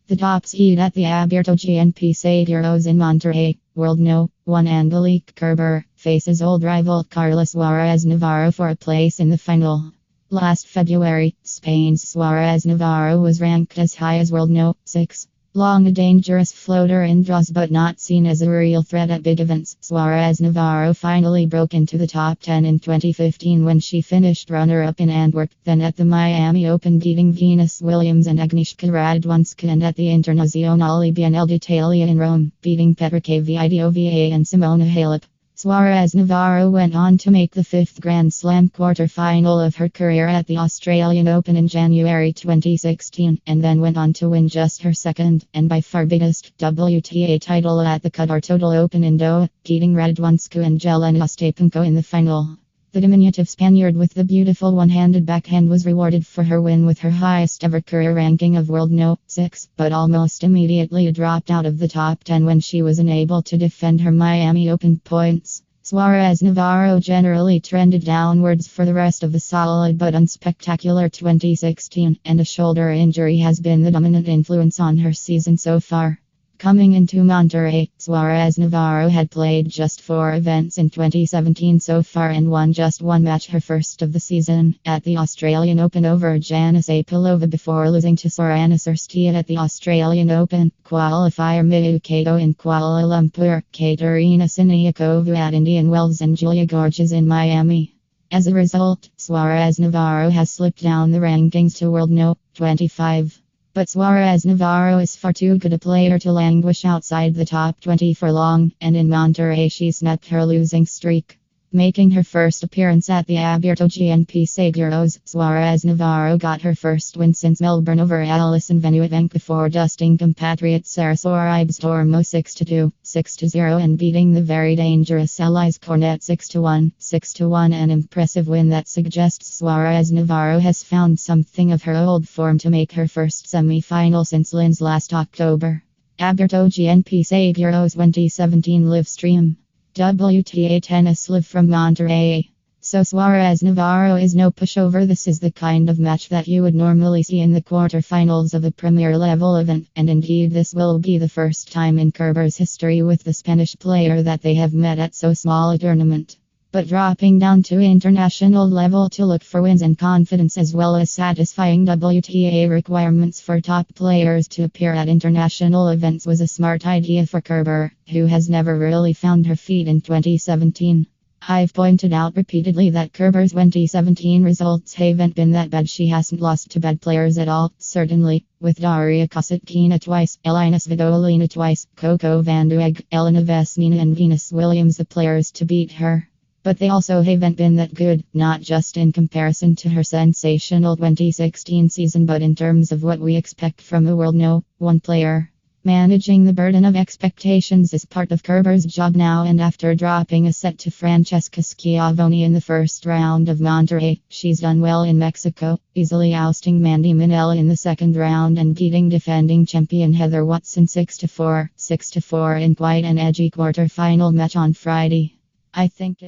The top seed at the Abierto GNP Seguros in Monterrey, World No. 1 Angelique Kerber, faces old rival Carla Suarez Navarro for a place in the final. Last February, Spain's Suarez Navarro was ranked as high as World No. 6. Long a dangerous floater in draws but not seen as a real threat at big events, Suarez Navarro finally broke into the top 10 in 2015 when she finished runner-up in Antwerp, then at the Miami Open beating Venus Williams and Agnieszka Radwanska, and at the Internazionale Biennale d'Italia in Rome, beating Petra Kvitova and Simona Halep. Suarez Navarro went on to make the fifth Grand Slam quarterfinal of her career at the Australian Open in January 2016, and then went on to win just her second, and by far biggest, WTA title at the Qatar Total Open in Doha, beating Radwanska and Jelena Ostapenko in the final. The diminutive Spaniard with the beautiful one-handed backhand was rewarded for her win with her highest ever career ranking of World No. 6, but almost immediately dropped out of the top 10 when she was unable to defend her Miami Open points. Suarez Navarro generally trended downwards for the rest of the solid but unspectacular 2016, and a shoulder injury has been the dominant influence on her season so far. Coming into Monterrey, Suarez Navarro had played just 4 events in 2017 so far and won just one match, her first of the season, at the Australian Open over Jana Sapilova before losing to Sorana Cîrstea at the Australian Open qualifier Mikado in Kuala Lumpur, Katerina Siniakova at Indian Wells, and Julia Gorges in Miami. As a result, Suarez Navarro has slipped down the rankings to World No. 25. But Suarez Navarro is far too good a player to languish outside the top 20 for long, and in Monterrey she snapped her losing streak. Making her first appearance at the Abierto GNP Seguros, Suarez Navarro got her first win since Melbourne over Alison Venuevenk before dusting compatriot Sarah Sorribes Tormo 6-2, 6-0 and beating the very dangerous Elise Cornet 6-1, 6-1, an impressive win that suggests Suarez Navarro has found something of her old form to make her first semi-final since Linz last October. Abierto GNP Seguros 2017 live stream. WTA Tennis Live from Monterrey. So Suarez Navarro is no pushover. This is the kind of match that you would normally see in the quarterfinals of a Premier level event, and indeed this will be the first time in Kerber's history with the Spanish player that they have met at so small a tournament. But dropping down to international level to look for wins and confidence as well as satisfying WTA requirements for top players to appear at international events was a smart idea for Kerber, who has never really found her feet in 2017. I've pointed out repeatedly that Kerber's 2017 results haven't been that bad. She hasn't lost to bad players at all, certainly, with Daria Kasatkina twice, Elina Svitolina twice, Coco Vandeweghe, Elena Vesnina and Venus Williams the players to beat her. But they also haven't been that good, not just in comparison to her sensational 2016 season but in terms of what we expect from a World No. 1 player. Managing the burden of expectations is part of Kerber's job now, and after dropping a set to Francesca Schiavone in the first round of Monterrey, she's done well in Mexico, easily ousting Mandy Minella in the second round and beating defending champion Heather Watson 6-4, 6-4 in quite an edgy quarterfinal match on Friday. I think